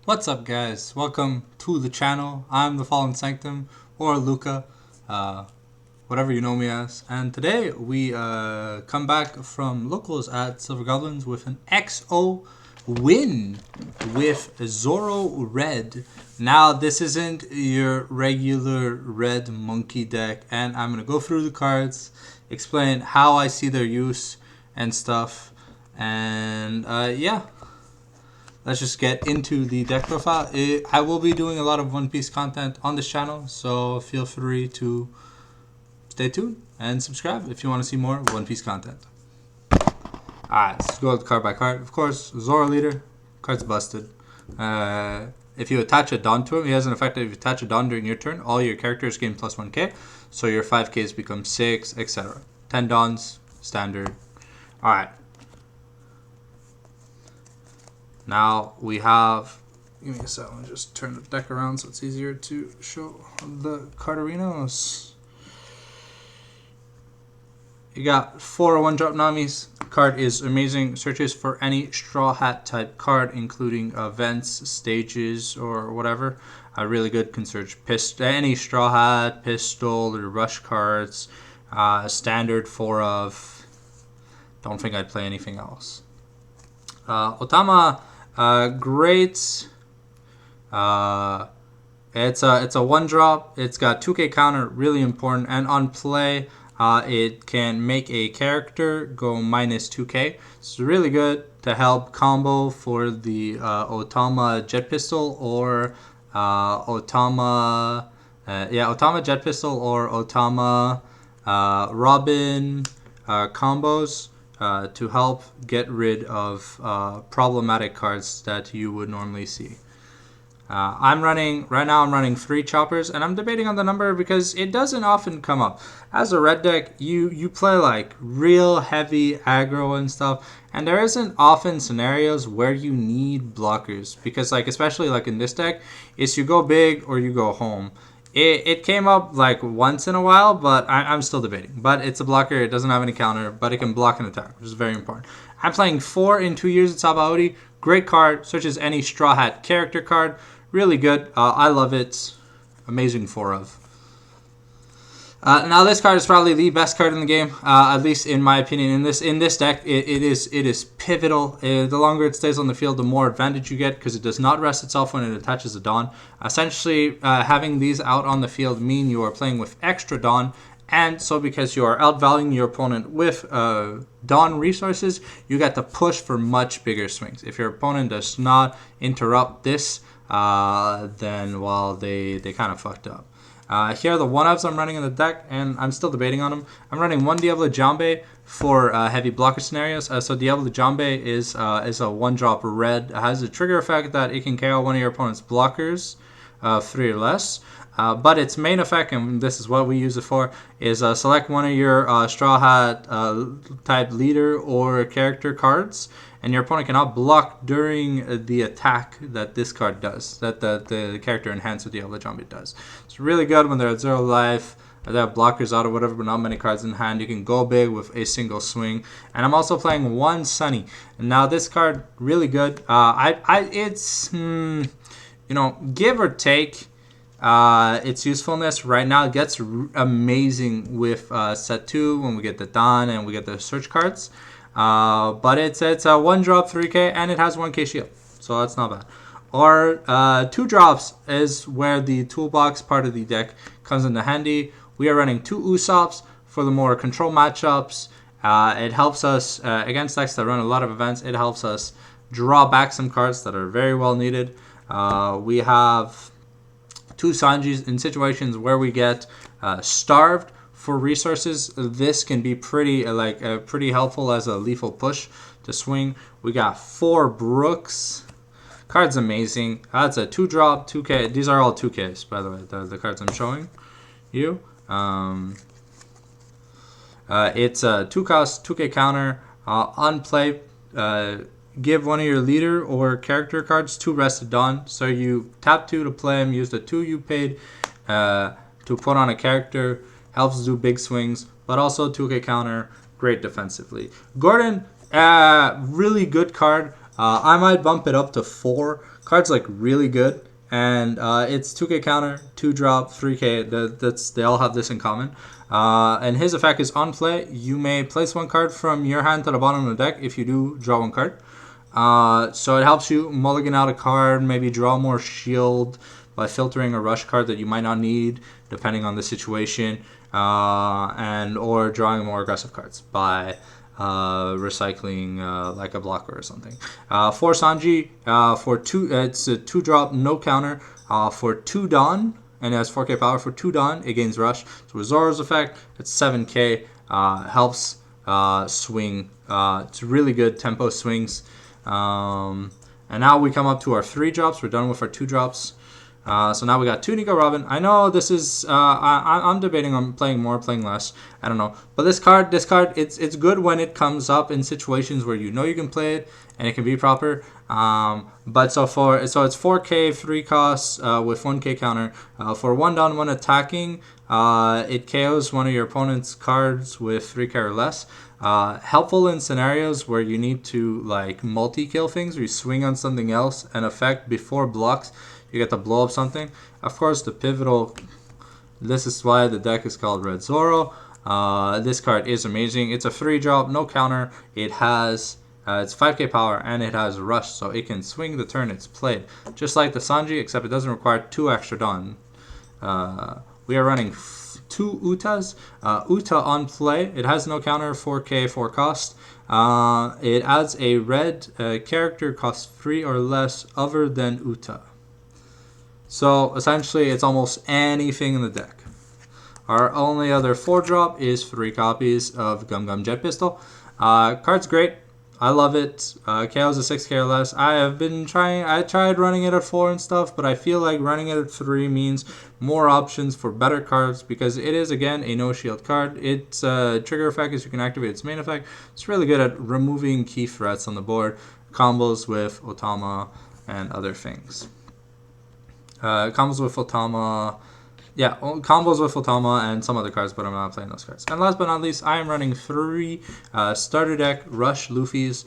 What's up, guys? Welcome to the channel. I'm TheFallenSanctum, or Luca, whatever you know me as. And today we come back from locals at Silver Goblins with an XO win with Zoro Red. Now, this isn't your regular red monkey deck, and I'm going to go through the cards, explain how I see their use and stuff, and yeah. Let's just get into the deck profile. I will be doing a lot of One Piece content on this channel, so feel free to stay tuned and subscribe if you want to see more One Piece content. Alright, let's go card by card. Of course, Zoro leader, card's busted. If you attach a Dawn to him, he has an effect that if you attach a Dawn during your turn, all your characters gain plus 1k, so your 5ks become 6, etc. 10 Dawns, standard. Alright. Now we have, give me a second, I'll just turn the deck around so it's easier to show the cardarinos. You got 4 1-drop Namis. Card is amazing. Searches for any Straw Hat type card, including events, stages, or whatever. Really good. Can search any Straw Hat, Pistol, or Rush cards. Standard 4 of. Don't think I'd play anything else. Otama. Great. It's a 1-drop. It's got 2k counter, really important. And on play, it can make a character go minus 2k. It's really good to help combo for the Otama Jet Pistol or Otama Jet Pistol or Otama Robin combos. To help get rid of problematic cards that you would normally see. Right now I'm running 3 choppers, and I'm debating on the number because it doesn't often come up. As a red deck, you play like real heavy aggro and stuff, and there isn't often scenarios where you need blockers because, like, especially like in this deck, it's you go big or you go home. It came up like once in a while, but I'm still debating. But it's a blocker. It doesn't have any counter, but it can block an attack, which is very important. I'm playing 4 in 2 years at Sabaody. Great card. Searches any Straw Hat character card. Really good. I love it. Amazing 4 of. Now this card is probably the best card in the game, at least in my opinion. In this deck, it is pivotal. The longer it stays on the field, the more advantage you get because it does not rest itself when it attaches a Dawn. Essentially, having these out on the field mean you are playing with extra Dawn, and so because you are outvaluing your opponent with Dawn resources, you get to push for much bigger swings. If your opponent does not interrupt this, then well, they kind of fucked up. Here are the 1-ofs I'm running in the deck, and I'm still debating on them. I'm running 1 Diablo Jambe for heavy blocker scenarios. So Diablo Jambe is a 1-drop red. It has a trigger effect that it can KO one of your opponent's blockers, 3 or less. But its main effect, and this is what we use it for, is select one of your Straw Hat type leader or character cards, and your opponent cannot block during the attack that this card does, that the character enhanced with Diablo Jambe does. It's really good when they're at 0 life, or they have blockers out or whatever, but not many cards in hand. You can go big with a single swing. And I'm also playing 1 Sunny. Now this card, really good. It's, you know, give or take, its usefulness right now. It gets amazing with set 2 when we get the Dawn and we get the search cards. But it's a 1-drop 3k, and it has 1k shield, so that's not bad. Or 2 drops is where the toolbox part of the deck comes into handy. We are running 2 Usops for the more control matchups. It helps us against decks that run a lot of events. It helps us draw back some cards that are very well needed. We have 2 Sanjis in situations where we get starved for resources. This can be pretty pretty helpful as a lethal push to swing. We got 4 Brooks. Card's amazing. That's a 2-drop, 2k. These are all 2ks, by the way, the cards I'm showing you. It's a 2-cost, 2k counter. On play, give one of your leader or character cards 2 Rested Dawn. So you tap 2 to play them, use the 2 you paid to put on a character. Helps do big swings, but also 2k counter, great defensively. Gordon, really good card. I might bump it up to 4 Card's like really good, and it's 2k counter, 2 drop, 3k. They all have this in common. And his effect is on play, you may place 1 card from your hand to the bottom of the deck. If you do, draw 1 card. So it helps you mulligan out a card, maybe draw more shield by filtering a rush card that you might not need, depending on the situation, and or drawing more aggressive cards by recycling like a blocker or something. For Sanji, for 2, it's a 2 drop, no counter. For 2 Dawn, and it has 4k power. For 2 Dawn, it gains rush. So with Zoro's effect, it's 7k. Helps swing. It's really good tempo swings. And now we come up to our 3 drops. We're done with our 2 drops. So now we got 2 Nico Robin. I know this is I'm debating on playing more, playing less. I don't know, but this card, it's good when it comes up in situations where you know you can play it and it can be proper. But so it's 4k 3 costs with 1k counter. For 1 down 1 attacking, it KOs one of your opponent's cards with 3k or less. Helpful in scenarios where you need to like multi-kill things, or you swing on something else and effect before blocks. You get to blow up something. Of course, the pivotal. This is why the deck is called Red Zoro. This card is amazing. It's a 3 drop, no counter. It has it's 5k power and it has rush, so it can swing the turn it's played, just like the Sanji, except it doesn't require 2 extra Dawn. We are running 2 Utas. Uta on play. It has no counter, 4k 4 cost. It adds a red character cost 3 or less other than Uta. So essentially, it's almost anything in the deck. Our only other 4 drop is 3 copies of Gum Gum Jet Pistol. Card's great. I love it. KO's a 6k or less. I tried running it at 4 and stuff, but I feel like running it at 3 means more options for better cards, because it is, again, a no shield card. Its trigger effect is you can activate its main effect. It's really good at removing key threats on the board, combos with Otama and other things. Combos with Otama, combos with Otama and some other cards, but I'm not playing those cards. And last but not least, I am running 3 starter deck Rush Luffy's.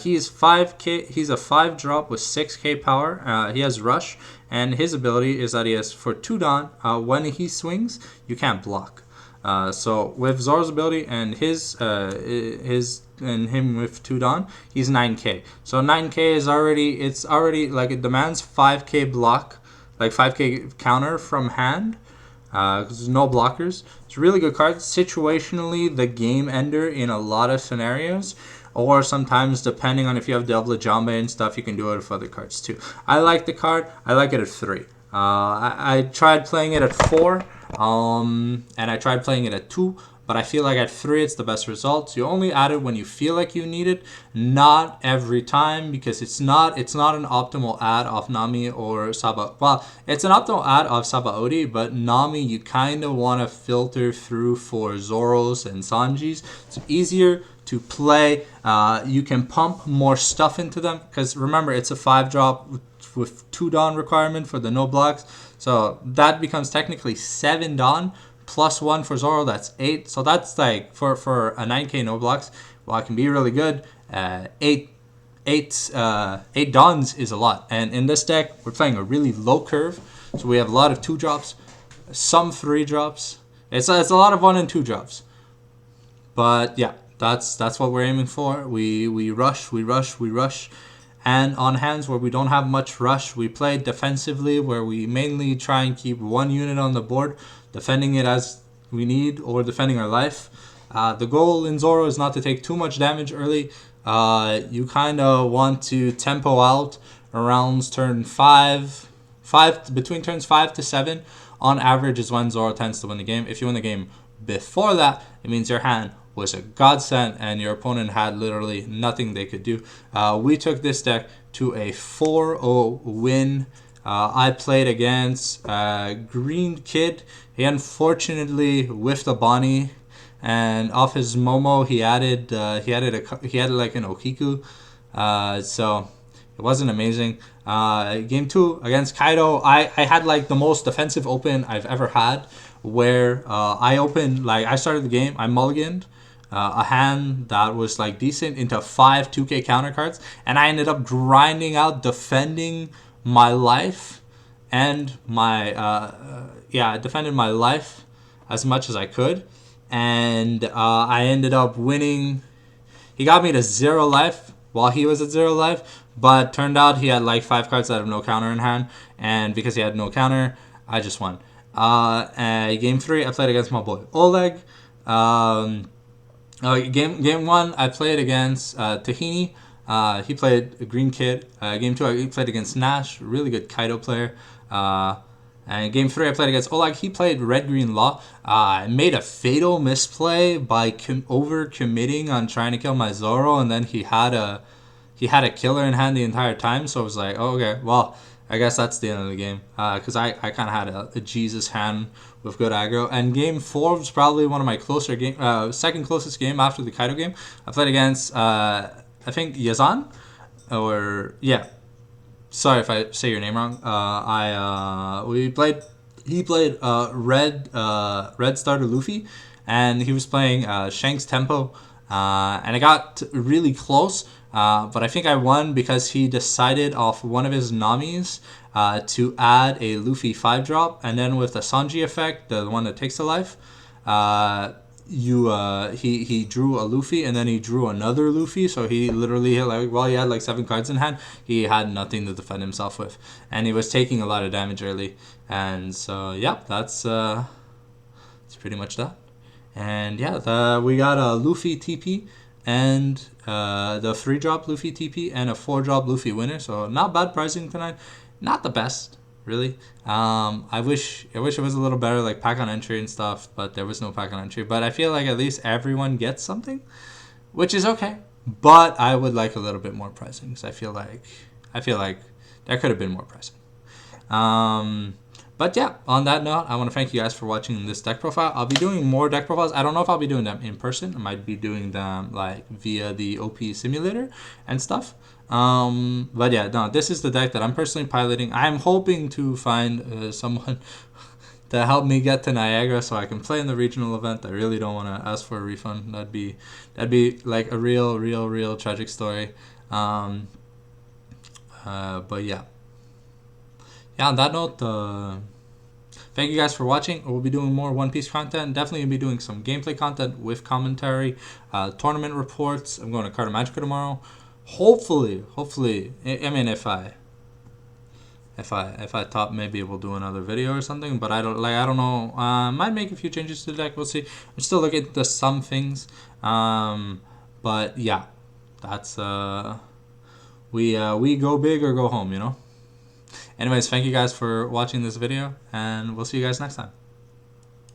He's 5k. He's a 5 drop with 6k power. He has Rush, and his ability is that he has, for 2 Dawn, when he swings, you can't block. So with Zoro's ability and his and him with 2 Dawn, he's 9k. So 9k is already like, it demands 5k block, like 5k counter from hand, because there's no blockers. It's a really good card. Situationally, the game ender in a lot of scenarios, or sometimes depending on if you have double Jambe and stuff, you can do it with other cards too. I like the card. I like it at 3. I tried playing it at 4, and I tried playing it at 2. But I feel like at 3 it's the best results. You only add it when you feel like you need it, not every time, because it's not an optimal add off Nami or Saba. Well, it's an optimal add off Sabaody, but Nami you kind of want to filter through for Zoros and Sanjis. It's easier to play. You can pump more stuff into them, because remember, it's a 5 drop with 2 Dawn requirement for the no blocks. So that becomes technically 7 Dawn. Plus 1 for Zoro, that's 8. So that's like, for a 9k no blocks, well, it can be really good. 8 Dawns is a lot. And in this deck, we're playing a really low curve. So we have a lot of 2 drops, some 3 drops. It's a lot of 1 and 2 drops. But yeah, that's what we're aiming for. We rush. And on hands where we don't have much rush, we play defensively, where we mainly try and keep 1 unit on the board, defending it as we need, or defending our life. The goal in Zoro is not to take too much damage early. You kind of want to tempo out around turn 5, between turns 5 to 7. On average is when Zoro tends to win the game. If you win the game before that, it means your hand was a godsend and your opponent had literally nothing they could do. We took this deck to a 4-0 win. I played against Green Kid. He unfortunately whiffed a Bonnie, and off his Momo he added like an Okiku. So it wasn't amazing. Game 2 against Kaido, I had like the most defensive open I've ever had, where I started the game, I mulliganed a hand that was like decent into 5 2k counter cards, and I ended up grinding out defending my life and my I defended my life as much as I could, and I ended up winning. He got me to 0 life while he was at 0 life, but turned out he had like 5 cards that have no counter in hand, and because he had no counter, I just won. Game 3, I played against my boy Oleg. Game 1, I played against Tahini. He played a Green Kid. Game 2, he played against Nash, really good Kaido player. And Game 3, I played against Oleg. He played Red Green Law. I made a fatal misplay by over committing on trying to kill my Zoro, and then he had a killer in hand the entire time. So I was like, oh, okay, well, I guess that's the end of the game, because I kind of had a Jesus hand with good aggro. And Game 4 was probably one of my closer game, second closest game after the Kaido game. I played against I think Yazan, or yeah. Sorry if I say your name wrong. He played Red Starter Luffy, and he was playing Shanks Tempo, and I got really close, but I think I won because he decided off one of his Namis to add a Luffy 5-drop, and then with the Sanji effect, the one that takes the life, he drew a Luffy, and then he drew another Luffy, so he literally had he had like 7 cards in hand, he had nothing to defend himself with, and he was taking a lot of damage early. And so yeah, that's pretty much that. And yeah, we got a Luffy TP and the 3-drop Luffy TP and a 4-drop Luffy winner, so not bad pricing tonight. Not the best, really. I wish it was a little better, like pack on entry and stuff, but there was no pack on entry. But I feel like at least everyone gets something, which is okay. But I would like a little bit more pricing, because I feel like there could have been more pricing. But yeah, on that note, I want to thank you guys for watching this deck profile. I'll be doing more deck profiles. I don't know if I'll be doing them in person. I might be doing them like via the OP simulator and stuff. But yeah, no, this is the deck that I'm personally piloting. I'm hoping to find someone to help me get to Niagara so I can play in the regional event. I really don't want to ask for a refund. That'd be like a real tragic story. But yeah. Yeah, on that note, thank you guys for watching. We'll be doing more One Piece content. Definitely going to be doing some gameplay content with commentary, tournament reports. I'm going to Carta Magica tomorrow. Hopefully, I mean, if I thought maybe we'll do another video or something, but I don't know. Might make a few changes to the deck. We'll see. I'm still looking at some things. But yeah, that's we go big or go home, you know. Anyways, thank you guys for watching this video, and we'll see you guys next time.